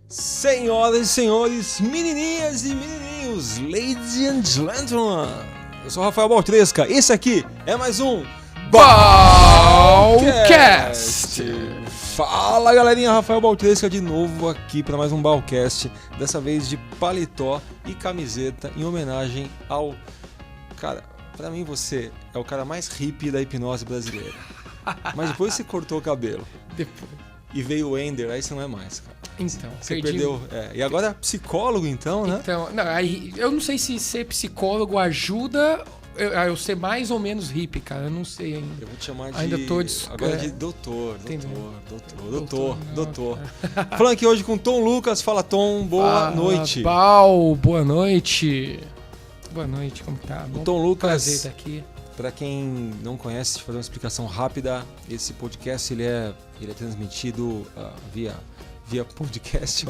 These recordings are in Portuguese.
Senhoras e senhores, menininhas e menininhos, ladies and gentlemen, eu sou o Rafael Baltresca, esse aqui é mais um Balcast. Fala galerinha, Rafael Baltresca de novo aqui para mais um Balcast, dessa vez de paletó e camiseta em homenagem ao... Cara, pra mim você é o cara mais hippie da hipnose brasileira, mas depois você cortou o cabelo e veio o Ender, aí você não é mais, cara. Então, você perdeu. E agora é psicólogo, então, né? Então, não, aí, eu não sei se ser psicólogo ajuda eu ser mais ou menos hippie, cara. Eu não sei ainda. Eu vou te chamar de. Ainda tô agora de doutor. Doutor. Falando aqui hoje com Tom Lucas. Fala, Tom. Boa noite. Boa noite. Boa noite, como tá? O Tom Lucas. Prazer estar aqui. Para quem não conhece, deixa eu fazer uma explicação rápida. Esse podcast ele é transmitido via podcast,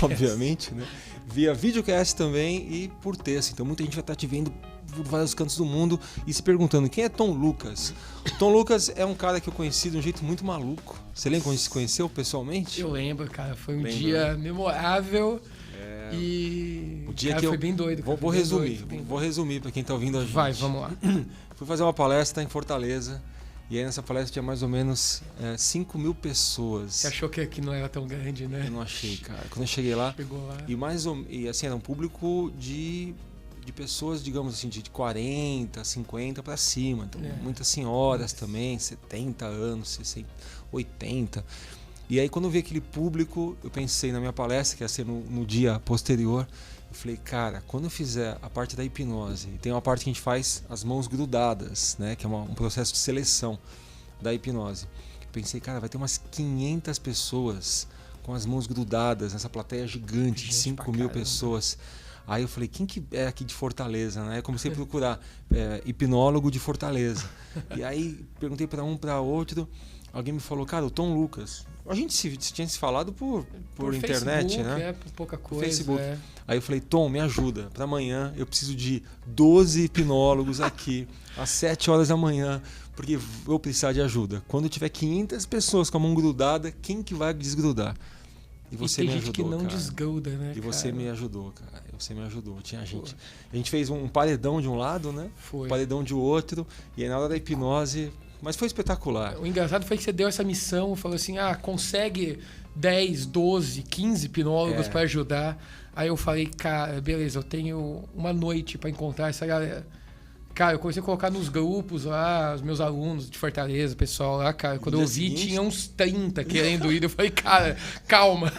obviamente, né? Via videocast também e por texto. Então muita gente vai estar te vendo por vários cantos do mundo e se perguntando quem é Tom Lucas. O Tom Lucas é um cara que eu conheci de um jeito muito maluco. Você lembra quando a gente se conheceu pessoalmente? Eu lembro, cara. Foi um dia memorável. E o dia cara, que foi bem doido. Vou resumir para quem tá ouvindo a gente. Vai, vamos lá. Fui fazer uma palestra em Fortaleza. E aí nessa palestra tinha mais ou menos 5 mil pessoas. Você achou que não era tão grande, né? Eu não achei, cara. Quando eu cheguei lá, chegou lá. E assim, era um público de pessoas, digamos assim, de 40, 50 para cima. Então, muitas senhoras também, 70 anos, 60, 80. E aí quando eu vi aquele público, eu pensei na minha palestra, que ia ser no dia posterior, eu falei, cara, quando eu fizer a parte da hipnose, tem uma parte que a gente faz as mãos grudadas, né, que é um processo de seleção da hipnose. Eu pensei, cara, vai ter umas 500 pessoas com as mãos grudadas nessa plateia gigante de 5 mil pessoas. Aí eu falei, quem que é aqui de Fortaleza, né? Eu comecei a procurar hipnólogo de Fortaleza. E aí perguntei para um, para outro, alguém me falou, cara, o Tom Lucas. A gente tinha se falado por internet, Facebook, né? por pouca coisa. Facebook. Aí eu falei, Tom, me ajuda. Para amanhã eu preciso de 12 hipnólogos aqui, às 7 horas da manhã, porque eu vou precisar de ajuda. Quando tiver 500 pessoas com a mão grudada, quem que vai desgrudar? E você me ajudou, que não cara. Desgruda, né? E você me ajudou, cara. Você me ajudou. Tinha gente. A gente fez um paredão de um lado, né? Foi. Um paredão de outro. E aí na hora da hipnose. Mas foi espetacular. O engraçado foi que você deu essa missão, falou assim: consegue 10, 12, 15 hipnólogos para ajudar. Aí eu falei, cara, beleza, eu tenho uma noite para encontrar essa galera. Cara, eu comecei a colocar nos grupos lá, os meus alunos de Fortaleza, o pessoal lá, cara. Quando eu vi, tinha uns 30 querendo ir. Eu falei, cara, calma.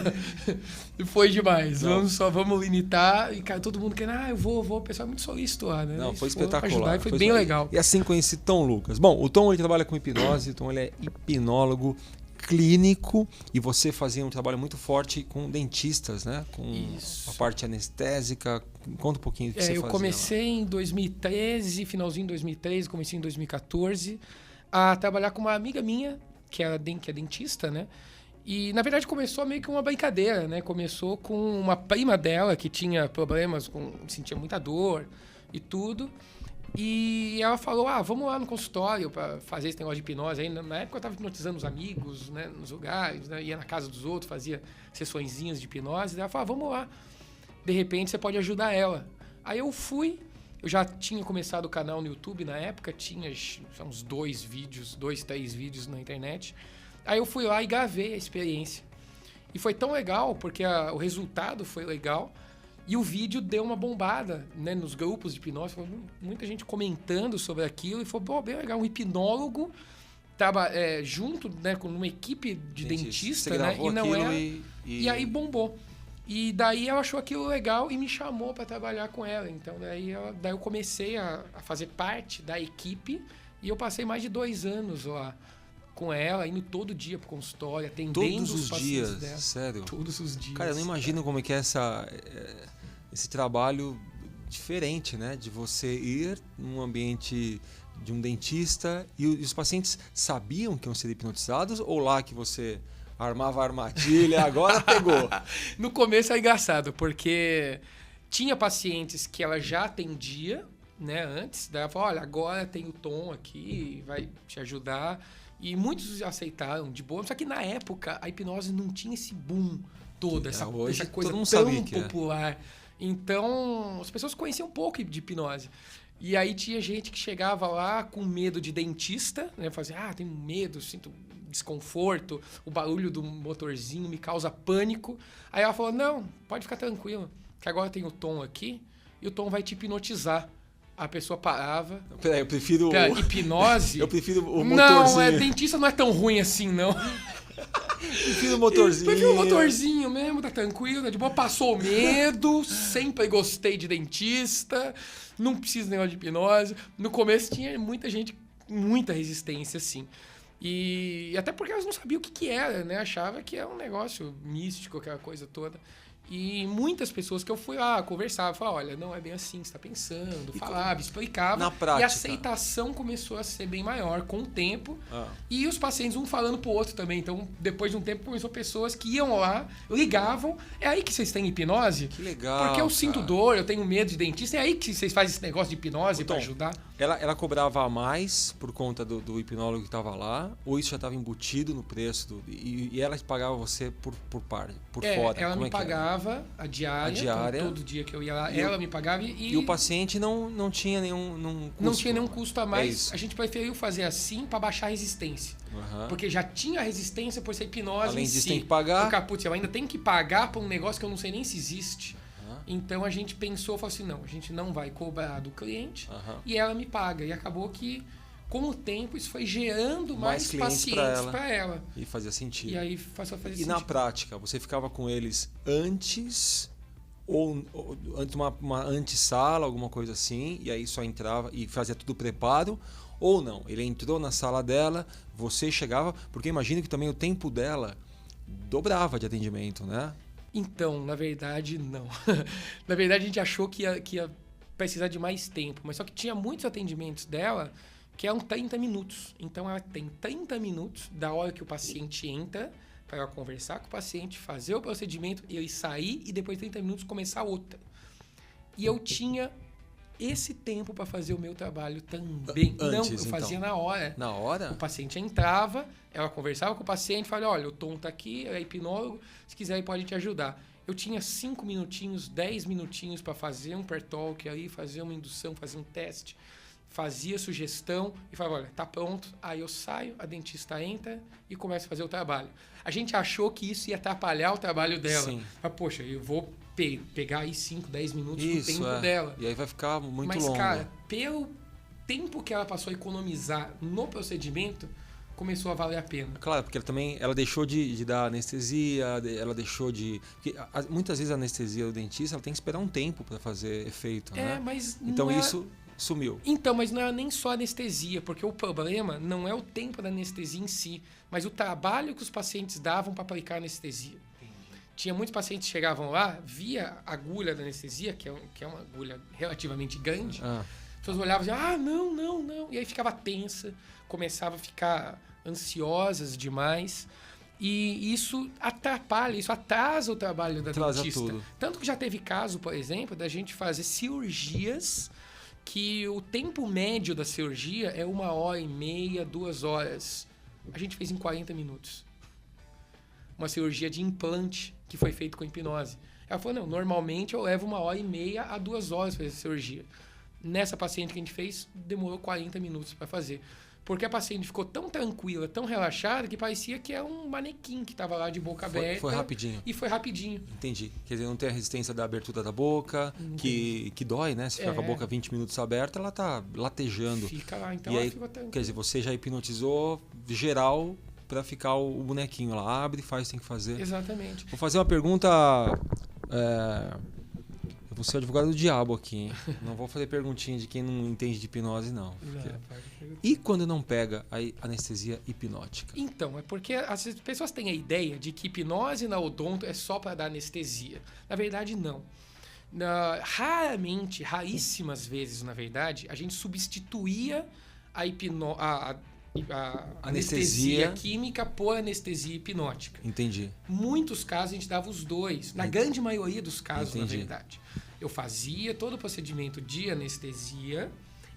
Foi demais. Vamos limitar. E, cara, todo mundo querendo, eu vou. O pessoal é muito solícito lá, né? Não, foi espetacular. Ajudar, foi bem legal. E assim conheci Tom Lucas. Bom, o Tom ele trabalha com hipnose, o Tom ele é hipnólogo clínico e você fazia um trabalho muito forte com dentistas, né? Com a parte anestésica. Conta um pouquinho do que você fazia. Eu comecei em 2013, finalzinho de 2013, comecei em 2014 a trabalhar com uma amiga minha, que é dentista, né? E, na verdade, começou meio que uma brincadeira, né? Começou com uma prima dela que tinha problemas, sentia muita dor e tudo. E ela falou, vamos lá no consultório para fazer esse negócio de hipnose. Aí, na época eu estava hipnotizando os amigos, né, nos lugares, né, ia na casa dos outros, fazia sessõezinhas de hipnose. Daí ela falou, vamos lá. De repente você pode ajudar ela. Aí eu fui, eu já tinha começado o canal no YouTube na época, tinha uns 2, 3 vídeos na internet. Aí eu fui lá e gravei a experiência. E foi tão legal, porque o resultado foi legal. E o vídeo deu uma bombada, né, nos grupos de hipnose, muita gente comentando sobre aquilo e falou, bem legal, um hipnólogo estava junto, né, com uma equipe de dentista, né, e não e aí bombou. E daí ela achou aquilo legal e me chamou para trabalhar com ela. Então daí eu comecei a fazer parte da equipe e eu passei mais de 2 anos lá com ela, indo todo dia pro consultório, atendendo os pacientes dela. Sério? Todos os dias. Cara, eu não imagino como é que é esse trabalho diferente, né? De você ir num ambiente de um dentista e os pacientes sabiam que iam ser hipnotizados ou lá que você armava a armadilha, agora pegou? No começo é engraçado, porque tinha pacientes que ela já atendia, né, antes, daí ela falou, olha, agora tem o Tom aqui, vai te ajudar. E muitos aceitaram de boa, só que na época a hipnose não tinha esse boom toda, essa coisa todo mundo tão sabia que popular. Então, as pessoas conheciam um pouco de hipnose. E aí tinha gente que chegava lá com medo de dentista, né? Fazia, tenho medo, sinto desconforto, o barulho do motorzinho me causa pânico. Aí ela falou, não, pode ficar tranquilo, que agora tem o Tom aqui e o Tom vai te hipnotizar. A pessoa parava. Peraí, eu prefiro... hipnose? Eu prefiro o motorzinho. Não, dentista não é tão ruim assim, não. Prefiro o motorzinho. Prefiro o motorzinho mesmo, tá tranquilo, de boa. Passou o medo, sempre gostei de dentista, não preciso de negócio de hipnose. No começo tinha muita gente, muita resistência, assim. E até porque elas não sabiam o que era, né? Achava que era um negócio místico, aquela coisa toda. E muitas pessoas que eu fui lá, conversava, falava, olha, não é bem assim, você tá pensando, falava, explicava. Na prática. E a aceitação começou a ser bem maior com o tempo. E os pacientes um falando pro outro também. Então, depois de um tempo, começou pessoas que iam lá, ligavam. É aí que vocês têm hipnose? Que legal, porque eu sinto dor, eu tenho medo de dentista. É aí que vocês fazem esse negócio de hipnose para ajudar? Ela cobrava a mais por conta do hipnólogo que estava lá? Ou isso já estava embutido no preço? E ela pagava você por fora? Ela me pagava a diária. Então, todo dia que eu ia lá, ela me pagava. E o paciente não tinha nenhum custo? Não tinha nenhum custo a mais. A gente preferiu fazer assim para baixar a resistência. Porque já tinha resistência por ser hipnose. Além disso, tem que pagar. Eu ainda tenho que pagar por um negócio que eu não sei nem se existe. Então a gente pensou, falou assim, não, a gente não vai cobrar do cliente e ela me paga. E acabou que, com o tempo, isso foi gerando mais pacientes para ela. E fazia sentido. E aí fazia sentido. E na prática, você ficava com eles antes ou antes uma antessala, alguma coisa assim, e aí só entrava e fazia tudo preparo? Ou não? Ele entrou na sala dela, você chegava, porque imagino que também o tempo dela dobrava de atendimento, né? Então, na verdade, não. Na verdade, a gente achou que ia precisar de mais tempo. Mas só que tinha muitos atendimentos dela que eram 30 minutos. Então, ela tem 30 minutos da hora que o paciente entra para ela conversar com o paciente, fazer o procedimento, ele sair e depois de 30 minutos começar outra. E eu tinha esse tempo para fazer o meu trabalho também. Não, eu fazia na hora. Na hora? O paciente entrava, ela conversava com o paciente, falava, olha, o Tom tá aqui, é hipnólogo, se quiser ele pode te ajudar. Eu tinha 5 minutinhos, 10 minutinhos para fazer um per-talk aí, fazer uma indução, fazer um teste, fazia sugestão e falava, olha, tá pronto. Aí eu saio, a dentista entra e começa a fazer o trabalho. A gente achou que isso ia atrapalhar o trabalho dela. Sim. Mas, poxa, eu vou pegar aí 5, 10 minutos do tempo dela. E aí vai ficar muito longo. Mas, cara, pelo tempo que ela passou a economizar no procedimento, começou a valer a pena. Claro, porque ela deixou de dar anestesia, ela deixou de... Porque, muitas vezes a anestesia do dentista ela tem que esperar um tempo para fazer efeito, né? Mas então isso sumiu. Então, mas não é nem só anestesia, porque o problema não é o tempo da anestesia em si, mas o trabalho que os pacientes davam para aplicar anestesia. Tinha muitos pacientes que chegavam lá, via a agulha da anestesia, que é uma agulha relativamente grande, as pessoas olhavam e diziam, não. E aí ficava tensa, começava a ficar ansiosas demais. E isso atrapalha, isso atrasa o trabalho da dentista. Tudo. Tanto que já teve caso, por exemplo, da gente fazer cirurgias que o tempo médio da cirurgia é 1h30, 2 horas. A gente fez em 40 minutos. Uma cirurgia de implante que foi feito com hipnose. Ela falou, não, normalmente eu levo 1h30 a 2 horas para fazer a cirurgia. Nessa paciente que a gente fez, demorou 40 minutos para fazer. Porque a paciente ficou tão tranquila, tão relaxada, que parecia que é um manequim que estava lá de boca aberta. Foi rapidinho. E foi rapidinho. Entendi. Quer dizer, não tem a resistência da abertura da boca, que dói, né? Se ficar com a boca 20 minutos aberta, ela tá latejando. Fica lá, então e ela aí, ficou tranquila. Quer dizer, você já hipnotizou geral para ficar o bonequinho lá. Abre, faz, tem que fazer. Exatamente. Vou fazer uma pergunta... Eu vou ser o advogado do diabo aqui, hein? Não vou fazer perguntinha de quem não entende de hipnose, não. E quando não pega a anestesia hipnótica? Então, é porque as pessoas têm a ideia de que hipnose na odonto é só para dar anestesia. Na verdade, não. Raríssimas vezes, na verdade, a gente substituía a anestesia química por anestesia hipnótica. Entendi. Muitos casos a gente dava os dois. Na grande maioria dos casos, na verdade. Eu fazia todo o procedimento de anestesia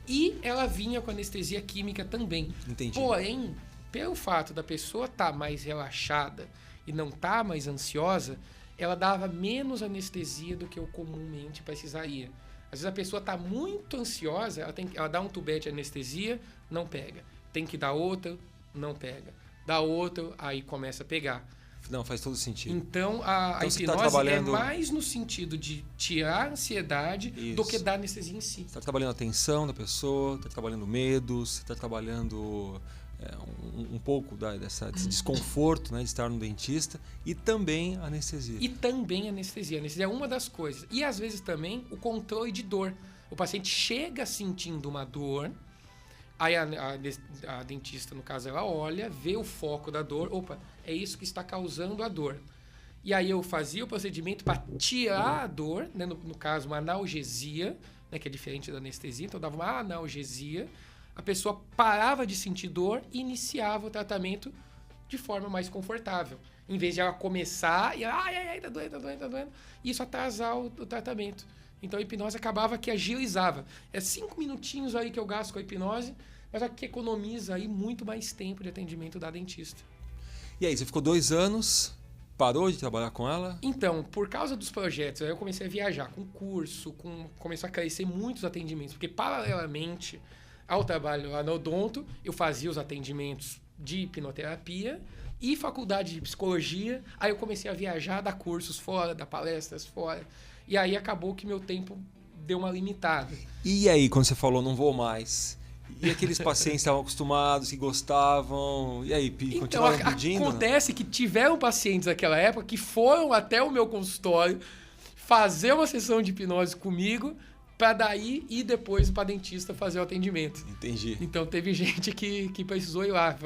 e ela vinha com anestesia química também. Entendi. Porém, pelo fato da pessoa estar mais relaxada e não estar mais ansiosa, ela dava menos anestesia do que eu comumente precisaria. Às vezes a pessoa está muito ansiosa, ela dá um tubete de anestesia, não pega. Tem que dar outro, não pega. Dá outro, aí começa a pegar. Não, faz todo sentido. Então, a hipnose é mais no sentido de tirar a ansiedade do que dar anestesia em si. Você está trabalhando a atenção da pessoa, está trabalhando medos, você está trabalhando um pouco desse desconforto, né, de estar no dentista, e também a anestesia. E também a anestesia. A anestesia é uma das coisas. E às vezes também o controle de dor. O paciente chega sentindo uma dor, aí a dentista, no caso, ela olha, vê o foco da dor. Opa, é isso que está causando a dor. E aí eu fazia o procedimento para tirar a dor, né? No caso, uma analgesia, né? Que é diferente da anestesia. Então, eu dava uma analgesia, a pessoa parava de sentir dor e iniciava o tratamento de forma mais confortável. Em vez de ela começar e ai, tá doendo. E isso atrasar o tratamento. Então, a hipnose acabava que agilizava. É 5 minutinhos aí que eu gasto com a hipnose, mas é que economiza aí muito mais tempo de atendimento da dentista. E aí, você ficou 2 anos, parou de trabalhar com ela? Então, por causa dos projetos, aí eu comecei a viajar com curso, começou a crescer muitos atendimentos, porque paralelamente ao trabalho lá no odonto, eu fazia os atendimentos de hipnoterapia e faculdade de psicologia, aí eu comecei a viajar, dar cursos fora, dar palestras fora, e aí acabou que meu tempo deu uma limitada. E aí, quando você falou, não vou mais... E aqueles pacientes estavam acostumados, que gostavam, e aí, continuaram pedindo? Acontece que tiveram pacientes naquela época que foram até o meu consultório fazer uma sessão de hipnose comigo para daí ir depois para dentista fazer o atendimento. Entendi. Então teve gente que precisou ir lá.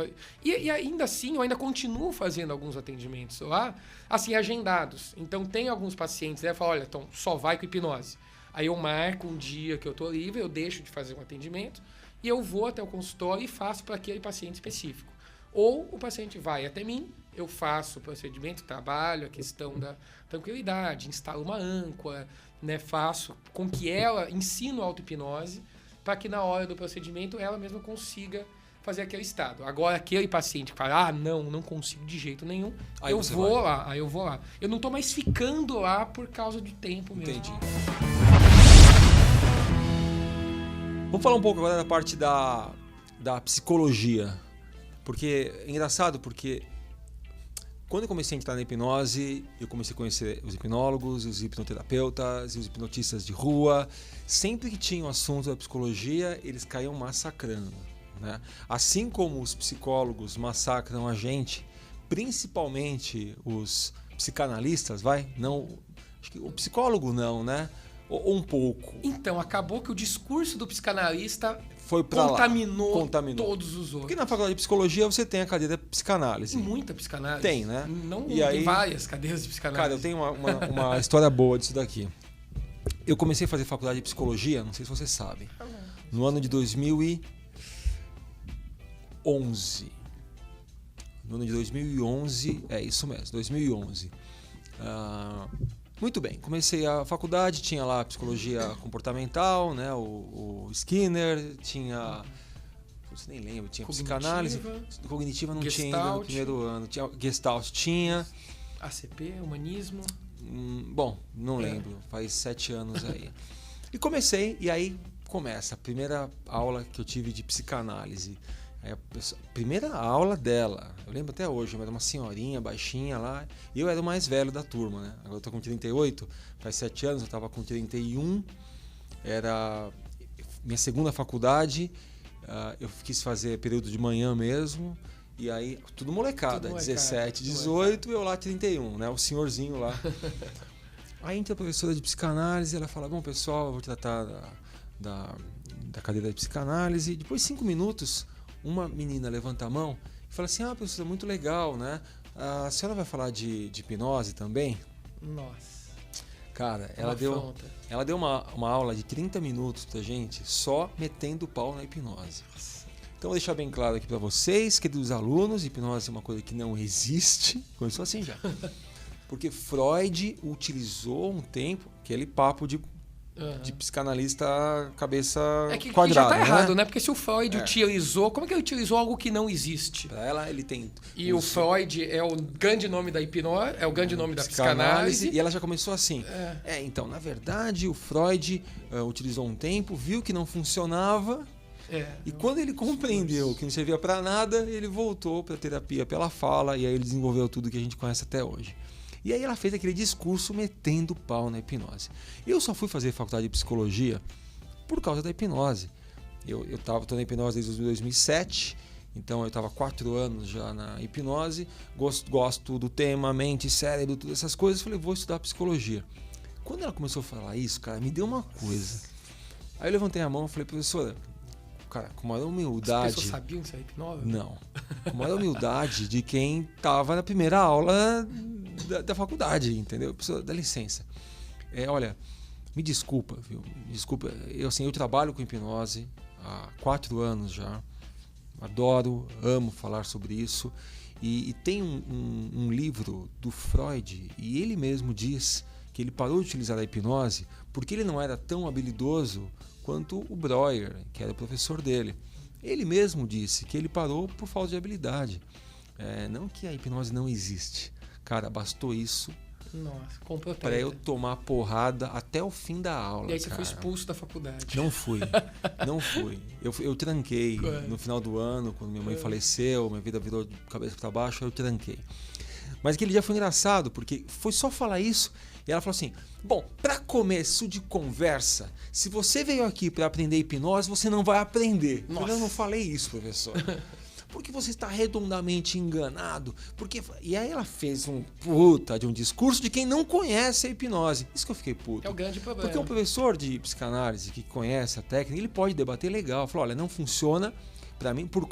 E ainda assim, eu ainda continuo fazendo alguns atendimentos lá, assim, agendados. Então tem alguns pacientes, né, falam, olha, então só vai com hipnose. Aí eu marco um dia que eu tô livre, eu deixo de fazer um atendimento, e eu vou até o consultório e faço para aquele paciente específico. Ou o paciente vai até mim, eu faço o procedimento, trabalho a questão da tranquilidade, instalo uma âncora, né, faço com que ela ensino a auto-hipnose para que na hora do procedimento ela mesma consiga fazer aquele estado. Agora, aquele paciente que fala, não consigo de jeito nenhum, aí eu vou lá. Eu não estou mais ficando lá por causa do tempo mesmo. Entendi. Vamos falar um pouco agora da parte da psicologia. Porque é engraçado, porque quando eu comecei a entrar na hipnose, eu comecei a conhecer os hipnólogos, os hipnoterapeutas e os hipnotistas de rua. Sempre que tinha um assunto da psicologia, eles caíam massacrando, né? Assim como os psicólogos massacram a gente, principalmente os psicanalistas, acho que o psicólogo não, né? Ou um pouco. Então, acabou que o discurso do psicanalista foi pra contaminou todos os outros. Porque na faculdade de psicologia você tem a cadeira de psicanálise. Tem muita psicanálise. Tem, né? Não, tem várias cadeiras de psicanálise. Cara, eu tenho uma história boa disso daqui. Eu comecei a fazer faculdade de psicologia, não sei se você sabe, no ano de 2011. No ano de 2011, é isso mesmo, 2011. Muito bem, comecei a faculdade, tinha lá psicologia comportamental, né? O Skinner, tinha... Você nem lembra, tinha psicanálise. Cognitiva não tinha ainda no primeiro ano. Tinha Gestalt, tinha. ACP, humanismo. Bom, não lembro, faz 7 anos aí. E comecei, e aí começa a primeira aula que eu tive de psicanálise. Aí primeira aula dela, eu lembro até hoje, era uma senhorinha baixinha lá, e eu era o mais velho da turma, né? Agora eu tô com 38, faz 7 anos, eu tava com 31, era minha segunda faculdade, eu quis fazer período de manhã mesmo, e aí tudo molecada, 17, 18, eu lá 31, né? O senhorzinho lá. Aí entra a professora de psicanálise, ela fala, bom pessoal, eu vou tratar da cadeira de psicanálise, depois de 5 minutos, uma menina levanta a mão e fala assim, professora, muito legal, né? A senhora vai falar de hipnose também? Nossa. Cara, ela deu uma aula de 30 minutos pra gente, só metendo o pau na hipnose. Então, vou deixar bem claro aqui pra vocês, queridos alunos, hipnose é uma coisa que não existe. Começou assim já. Porque Freud utilizou um tempo, aquele papo de de psicanalista cabeça que quadrada. já tá errado, né? Porque se o Freud utilizou... Como é que ele utilizou algo que não existe? Para ela, ele tem... E o Freud é o grande nome da hipnose, é o grande nome da psicanálise. E ela já começou assim. Então, na verdade, o Freud utilizou um tempo, viu que não funcionava... E quando ele compreendeu que não servia para nada, ele voltou para a terapia pela fala e aí ele desenvolveu tudo que a gente conhece até hoje. E aí ela fez aquele discurso metendo pau na hipnose. Eu só fui fazer faculdade de psicologia por causa da hipnose. Eu tô na hipnose desde 2007, então eu estava 4 anos já na hipnose, gosto do tema, mente, cérebro, todas essas coisas, falei, vou estudar psicologia. Quando ela começou a falar isso, cara, me deu uma coisa. Aí eu levantei a mão e falei, professora, cara, com maior humildade... As pessoas sabiam que isso era hipnose? Não. Com maior humildade de quem estava na primeira aula da faculdade, entendeu? Pessoa, dá licença. Olha, me desculpa, viu? Desculpa. Eu trabalho com hipnose há 4 anos já. Adoro, amo falar sobre isso. E tem um livro do Freud, e ele mesmo diz que ele parou de utilizar a hipnose porque ele não era tão habilidoso quanto o Breuer, que era o professor dele. Ele mesmo disse que ele parou por falta de habilidade. Não que a hipnose não existe. Cara, bastou isso para eu tomar porrada até o fim da aula. E aí você foi expulso da faculdade. Não fui. Eu tranquei no final do ano, quando minha mãe faleceu, minha vida virou de cabeça para baixo, eu tranquei. Mas aquele dia foi engraçado, porque foi só falar isso. E ela falou assim, bom, para começo de conversa, se você veio aqui para aprender hipnose, você não vai aprender. Eu não falei isso, professor. Porque você está redondamente enganado. E aí ela fez um discurso de quem não conhece a hipnose. Isso que eu fiquei puto. É o grande problema. Porque um professor de psicanálise que conhece a técnica, ele pode debater legal. Falou, olha, não funciona... Para mim, por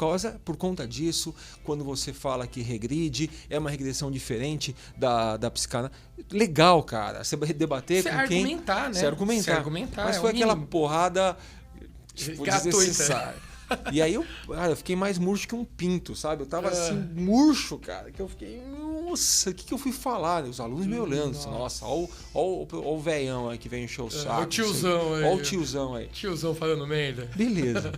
conta disso, quando você fala que regride, é uma regressão diferente da psicanálise. Legal, cara. Você debater com quem... Argumentar, né? Você argumentar. Mas foi aquela porrada desnecessária. E aí eu fiquei mais murcho que um pinto, sabe? Eu tava assim, murcho, cara. Que eu fiquei, nossa, o que eu fui falar? Os alunos me olhando. Nossa, ó o velhão aí que vem encher o saco. O tiozão aí. Ó o tiozão aí. Tiozão falando merda. Beleza.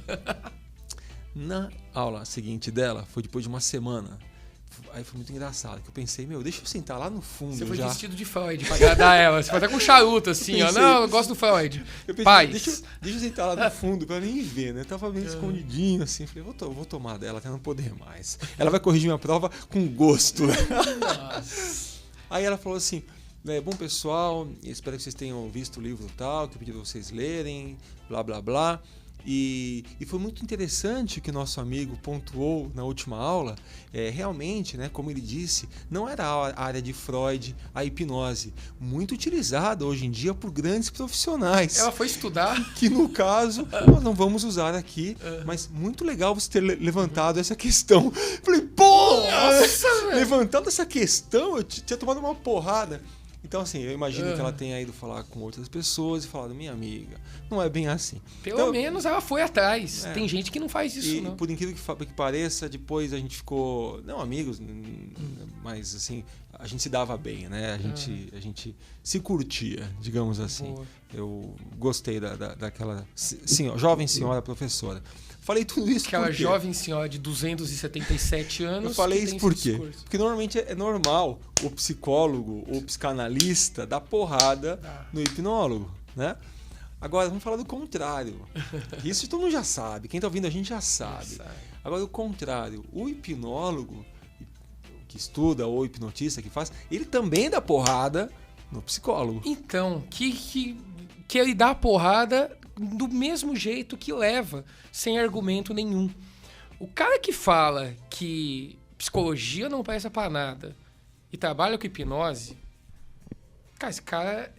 Na aula seguinte dela, foi depois de uma semana. Aí foi muito engraçado, que eu pensei, deixa eu sentar lá no fundo. Você foi já. vestido de Freud pra agradar ela. Você foi até com charuto, assim, ó. Não, eu gosto do Freud. Eu pensei, Paz. Deixa eu sentar lá no fundo pra nem ver, né? Eu tava meio escondidinho, assim. Falei, vou tomar dela até não poder mais. Ela vai corrigir minha prova com gosto. Nossa. Aí ela falou assim, bom pessoal, espero que vocês tenham visto o livro tal, que eu pedi pra vocês lerem, blá blá blá. E foi muito interessante que o nosso amigo pontuou na última aula. Realmente, né, como ele disse, não era a área de Freud, a hipnose, muito utilizada hoje em dia por grandes profissionais. Ela foi estudar. Que no caso, nós não vamos usar aqui, mas muito legal você ter levantado essa questão. Falei, levantando essa questão, eu tinha tomado uma porrada. Então, assim, eu imagino que ela tenha ido falar com outras pessoas e falado, minha amiga, não é bem assim. Pelo menos ela foi atrás. Tem gente que não faz isso, não. Por incrível que pareça, depois a gente ficou, não amigos, mas assim, a gente se dava bem, né? A gente se curtia, digamos assim. Boa. Eu gostei daquela jovem senhora professora. Falei tudo isso Aquela jovem senhora de 277 anos. Eu falei isso por quê? Porque normalmente é normal o psicólogo ou psicanalista dar porrada no hipnólogo, né? Agora, vamos falar do contrário. Isso todo mundo já sabe. Quem está ouvindo a gente já sabe. Agora, o contrário. O hipnólogo que estuda ou hipnotista que faz, ele também dá porrada no psicólogo. Então, que ele dá porrada do mesmo jeito que leva, sem argumento nenhum. O cara que fala que psicologia não presta pra nada e trabalha com hipnose, cara, esse cara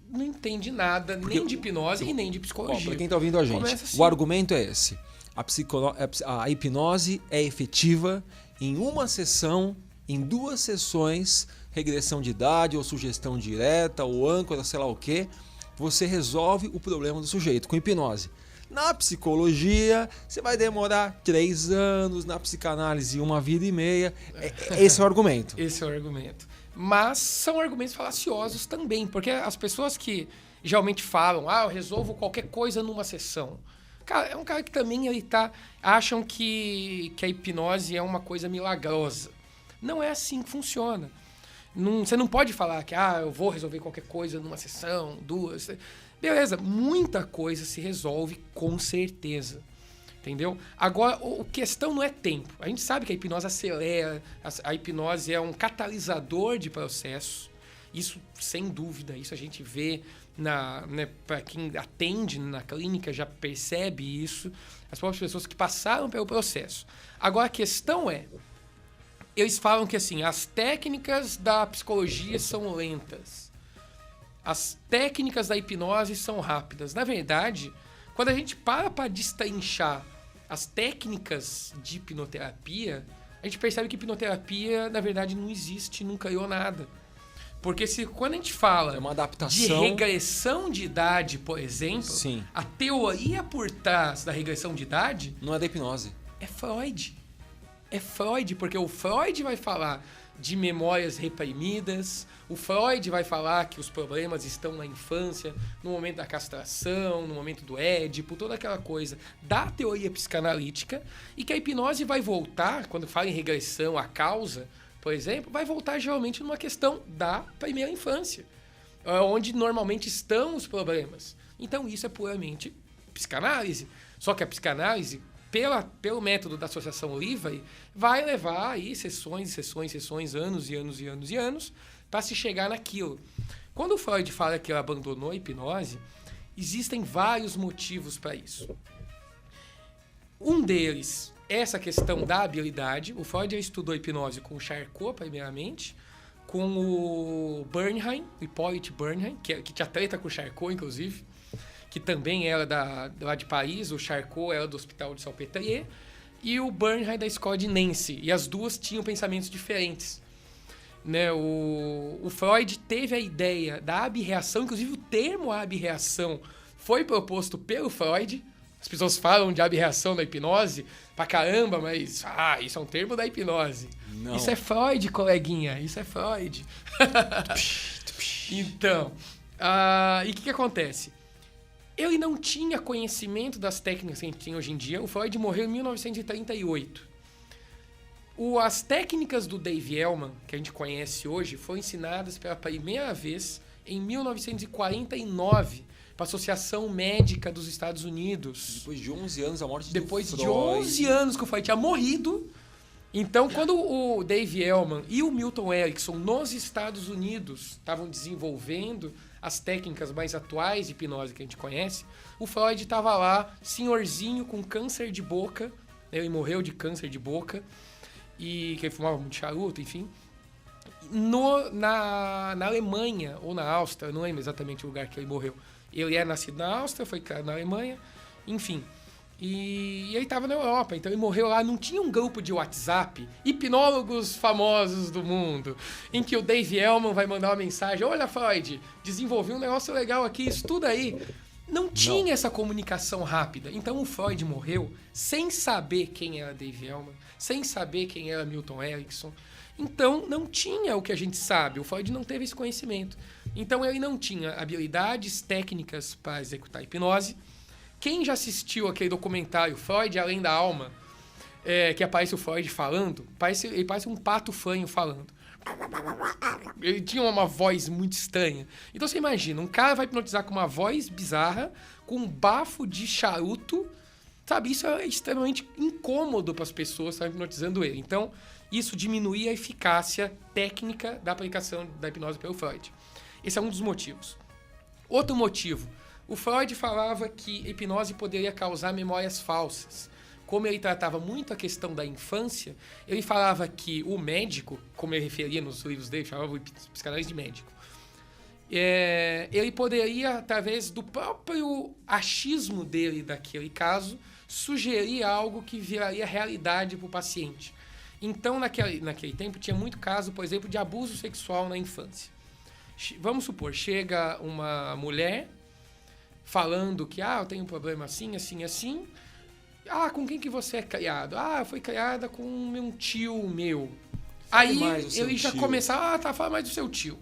não entende nada, nem de hipnose e nem de psicologia. Para quem tá ouvindo a gente, assim. O argumento é esse. A hipnose é efetiva em uma sessão, em 2 sessões, regressão de idade ou sugestão direta ou âncora, sei lá o quê. Você resolve o problema do sujeito com hipnose. Na psicologia, você vai demorar 3 anos, na psicanálise 1 vida e meia. Esse é o argumento. Esse é o argumento. Mas são argumentos falaciosos também, porque as pessoas que geralmente falam, eu resolvo qualquer coisa numa sessão. Cara, é um cara que também acham que a hipnose é uma coisa milagrosa. Não é assim que funciona. Você não pode falar que eu vou resolver qualquer coisa numa sessão, 2. Beleza, muita coisa se resolve com certeza. Entendeu? Agora, a questão não é tempo. A gente sabe que a hipnose acelera, a hipnose é um catalisador de processos. Isso, sem dúvida, isso a gente vê, para quem atende na clínica já percebe isso, as próprias pessoas que passaram pelo processo. Agora, a questão é, eles falam que assim, as técnicas da psicologia são lentas. As técnicas da hipnose são rápidas. Na verdade, quando a gente para destrinchar as técnicas de hipnoterapia, a gente percebe que hipnoterapia, na verdade, não existe, não criou nada. Porque quando a gente fala é uma adaptação de regressão de idade, por exemplo, Sim. a teoria por trás da regressão de idade... não é da hipnose. É Freud. É Freud, porque o Freud vai falar de memórias reprimidas, o Freud vai falar que os problemas estão na infância, no momento da castração, no momento do Édipo, toda aquela coisa da teoria psicanalítica, e que a hipnose vai voltar, quando fala em regressão, a causa, por exemplo, vai voltar geralmente numa questão da primeira infância, onde normalmente estão os problemas. Então isso é puramente psicanálise. Só que a psicanálise, pelo método da associação livre, vai levar aí sessões, anos e anos e anos e anos, para se chegar naquilo. Quando o Freud fala que ele abandonou a hipnose, existem vários motivos para isso. Um deles é essa questão da habilidade. O Freud estudou hipnose com o Charcot, primeiramente, com o Bernheim, o Hippolyte Bernheim, que tinha treta com o Charcot, inclusive, que também era lá de Paris, o Charcot era do Hospital de Salpêtrier, e o Bernheim da escola de Nancy. E as duas tinham pensamentos diferentes. Né? O Freud teve a ideia da abreação, inclusive o termo abreação foi proposto pelo Freud. As pessoas falam de abreação da hipnose pra caramba, mas isso é um termo da hipnose. Não. Isso é Freud, coleguinha, isso é Freud. Então, e o que acontece? Ele não tinha conhecimento das técnicas que a gente tem hoje em dia. O Freud morreu em 1938. As técnicas do Dave Elman, que a gente conhece hoje, foram ensinadas pela primeira vez em 1949 para a Associação Médica dos Estados Unidos. Depois de 11 anos, a morte do Freud. Depois de 11 anos que o Freud tinha morrido. Então, quando o Dave Elman e o Milton Erickson, nos Estados Unidos, estavam desenvolvendo as técnicas mais atuais de hipnose que a gente conhece, o Freud estava lá, senhorzinho, com câncer de boca. Ele morreu de câncer de boca. E que ele fumava muito charuto, enfim. Na Alemanha, ou na Áustria, não lembro exatamente o lugar que ele morreu. Ele é nascido na Áustria, foi criado na Alemanha, enfim. E ele estava na Europa, então ele morreu lá. Não tinha um grupo de WhatsApp, hipnólogos famosos do mundo, em que o Dave Elman vai mandar uma mensagem: olha, Freud, desenvolvi um negócio legal aqui, estuda aí. Não tinha essa comunicação rápida. Então o Freud morreu sem saber quem era Dave Elman, sem saber quem era Milton Erickson. Então não tinha o que a gente sabe. O Freud não teve esse conhecimento. Então ele não tinha habilidades técnicas para executar hipnose. Quem já assistiu aquele documentário Freud Além da Alma, que aparece o Freud falando, ele parece um pato fanho falando. Ele tinha uma voz muito estranha. Então você imagina, um cara vai hipnotizar com uma voz bizarra, com um bafo de charuto, sabe? Isso é extremamente incômodo para as pessoas que estão hipnotizando ele. Então, isso diminuía a eficácia técnica da aplicação da hipnose pelo Freud. Esse é um dos motivos. Outro motivo, o Freud falava que a hipnose poderia causar memórias falsas. Como ele tratava muito a questão da infância, ele falava que o médico, como ele referia nos livros dele, chamava o psicanálise de médico, ele poderia, através do próprio achismo dele daquele caso, sugerir algo que viraria realidade para o paciente. Então, naquele tempo, tinha muito caso, por exemplo, de abuso sexual na infância. Vamos supor, chega uma mulher falando que eu tenho um problema assim, assim, assim. Com quem que você é criado? Eu fui criada com um tio meu. Aí mais eu já tio. começava, tá, fala mais do seu tio.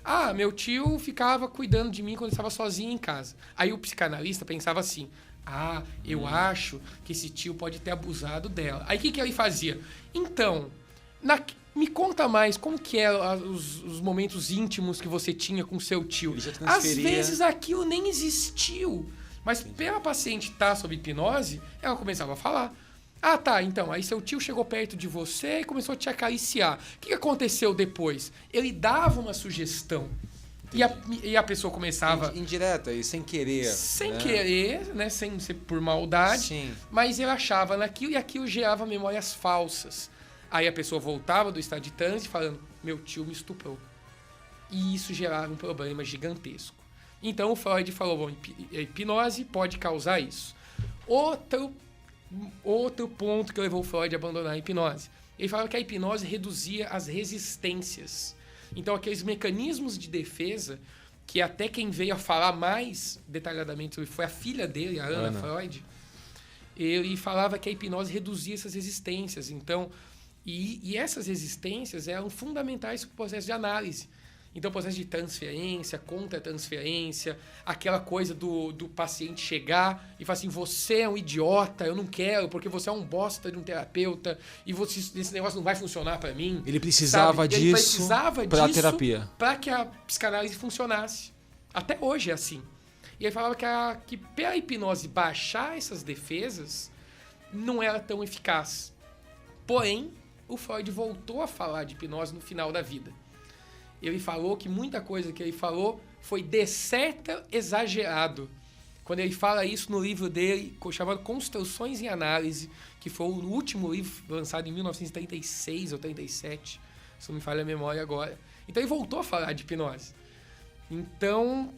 Ah, meu tio ficava cuidando de mim quando eu estava sozinho em casa. Aí o psicanalista pensava assim, eu acho que esse tio pode ter abusado dela. Aí o que ele fazia? Então, me conta mais como que eram os momentos íntimos que você tinha com seu tio. Às vezes aquilo nem existiu, mas pela paciente estar sob hipnose, ela começava a falar. Ah, tá, então, aí seu tio chegou perto de você e começou a te acariciar. O que aconteceu depois? Ele dava uma sugestão. E a pessoa começava... Indireta e sem querer. Sem querer, né? Sem ser por maldade. Sim. Mas ele achava naquilo e aquilo gerava memórias falsas. Aí a pessoa voltava do estado de transe falando, meu tio me estuprou. E isso gerava um problema gigantesco. Então o Freud falou, bom, a hipnose pode causar isso. Outro ponto que levou o Freud a abandonar a hipnose. Ele falava que a hipnose reduzia as resistências. Então, aqueles mecanismos de defesa, que até quem veio a falar mais detalhadamente sobre foi a filha dele, a Ana Freud, ele falava que a hipnose reduzia essas resistências. Então, e essas resistências eram fundamentais para o processo de análise. Então, o processo de transferência, contra-transferência, aquela coisa do paciente chegar e falar assim, você é um idiota, eu não quero, porque você é um bosta de um terapeuta e esse negócio não vai funcionar para mim. Ele precisava disso para a terapia. Para que a psicanálise funcionasse. Até hoje é assim. E ele falava que pela hipnose baixar essas defesas não era tão eficaz. Porém, o Freud voltou a falar de hipnose no final da vida. Ele falou que muita coisa que ele falou foi de certo exagerado. Quando ele fala isso no livro dele, chamado Construções em Análise, que foi o último livro lançado em 1936 ou 37, se não me falha a memória agora. Então ele voltou a falar de hipnose. Então,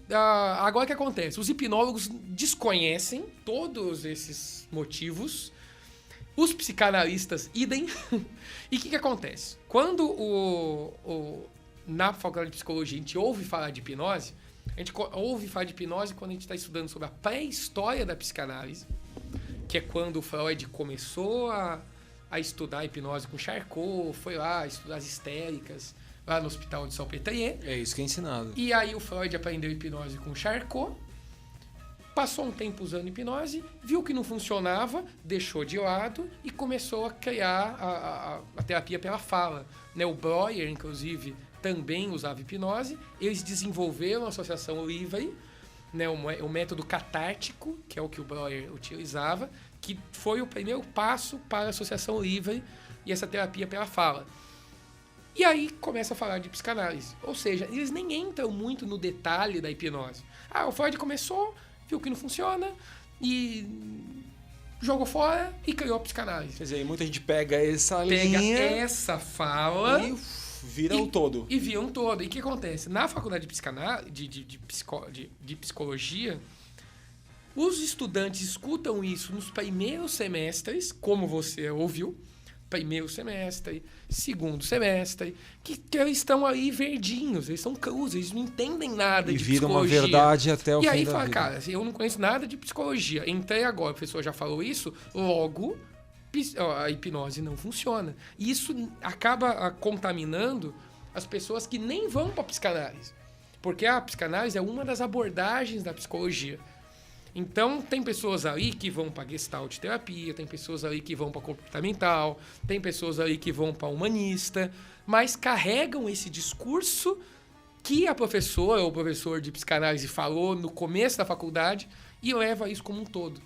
agora o que acontece? Os hipnólogos desconhecem todos esses motivos, os psicanalistas idem. E o que acontece? Quando na faculdade de psicologia a gente ouve falar de hipnose, a gente ouve falar de hipnose quando a gente está estudando sobre a pré-história da psicanálise, que é quando o Freud começou a estudar a hipnose com Charcot, foi lá estudar as histéricas, lá no Hospital de Salpêtrière. É isso que é ensinado. E aí o Freud aprendeu hipnose com Charcot, passou um tempo usando hipnose, viu que não funcionava, deixou de lado e começou a criar a terapia pela fala. Né? O Breuer, inclusive, também usava hipnose. Eles desenvolveram a associação livre, né? O método catártico, que é o que o Breuer utilizava, que foi o primeiro passo para a associação livre e essa terapia pela fala. E aí começa a falar de psicanálise. Ou seja, eles nem entram muito no detalhe da hipnose. O Freud começou, viu que não funciona e jogou fora e criou a psicanálise. Quer dizer, muita gente pega essa linha... essa fala... E vira um todo. E vira um todo. E o que acontece? Na faculdade de psicanálise, de psicologia, os estudantes escutam isso nos primeiros semestres, como você ouviu, primeiro semestre, segundo semestre, que eles estão ali verdinhos, eles são crus, eles não entendem nada de psicologia. E vira uma verdade até o fim da vida. E aí fala, cara, eu não conheço nada de psicologia, entrei agora, o professor já falou isso, logo a hipnose não funciona. E isso acaba contaminando as pessoas que nem vão para a psicanálise, porque a psicanálise é uma das abordagens da psicologia. Então, tem pessoas ali que vão para Gestalt terapia, tem pessoas ali que vão para comportamental, tem pessoas ali que vão para humanista, mas carregam esse discurso que a professora ou o professor de psicanálise falou no começo da faculdade e leva isso como um todo.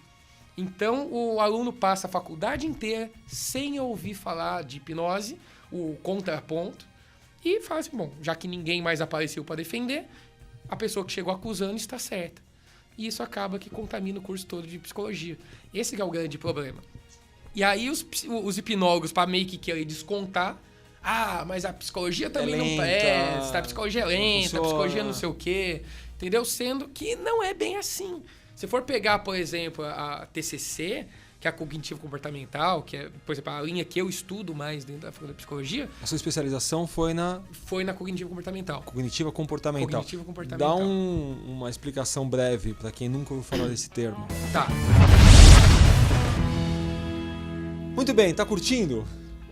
Então, o aluno passa a faculdade inteira sem ouvir falar de hipnose, o contraponto, e fala assim, bom, já que ninguém mais apareceu para defender, a pessoa que chegou acusando está certa. E isso acaba que contamina o curso todo de psicologia. Esse é o grande problema. E aí os hipnólogos, para meio que querer descontar, mas a psicologia também não presta, a psicologia é lenta, a psicologia não sei o quê, entendeu? Sendo que não é bem assim. Se for pegar, por exemplo, a TCC, que é a cognitivo comportamental, que é, por exemplo, a linha que eu estudo mais dentro da faculdade de psicologia. A sua especialização foi na... Foi na cognitivo comportamental. Cognitiva comportamental. Cognitivo comportamental. Dá uma explicação breve para quem nunca ouviu falar desse termo. Tá. Muito bem, tá curtindo?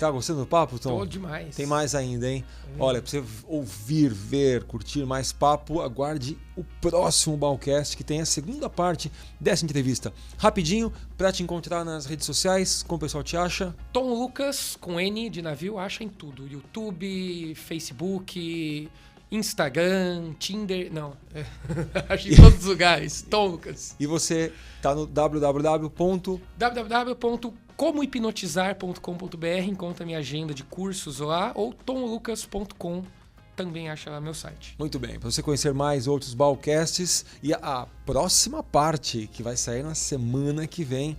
Tá gostando do papo, Tom? Tô demais. Tem mais ainda, hein? Olha, pra você ouvir, ver, curtir mais papo, aguarde o próximo Balcast, que tem a segunda parte dessa entrevista. Rapidinho, pra te encontrar nas redes sociais, como o pessoal te acha? Tom Lucas, com N de navio, acha em tudo. YouTube, Facebook, Instagram, Tinder... Não, acho em todos os lugares. Tom Lucas. E você tá no www.comohipnotizar.com.br, encontra minha agenda de cursos lá, ou tomlucas.com, também acha lá meu site. Muito bem, para você conhecer mais outros Balcasts e a próxima parte, que vai sair na semana que vem,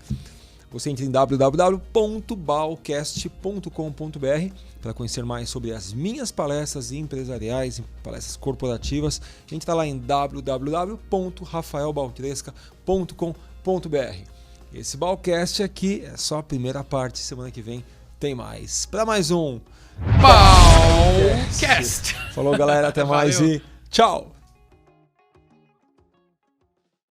você entra em www.balcast.com.br para conhecer mais sobre as minhas palestras empresariais, palestras corporativas. A gente está lá em www.rafaelbaltresca.com.br. Esse Balcast aqui é só a primeira parte, semana que vem tem mais. Para mais um Balcast! Falou, galera, até mais e tchau!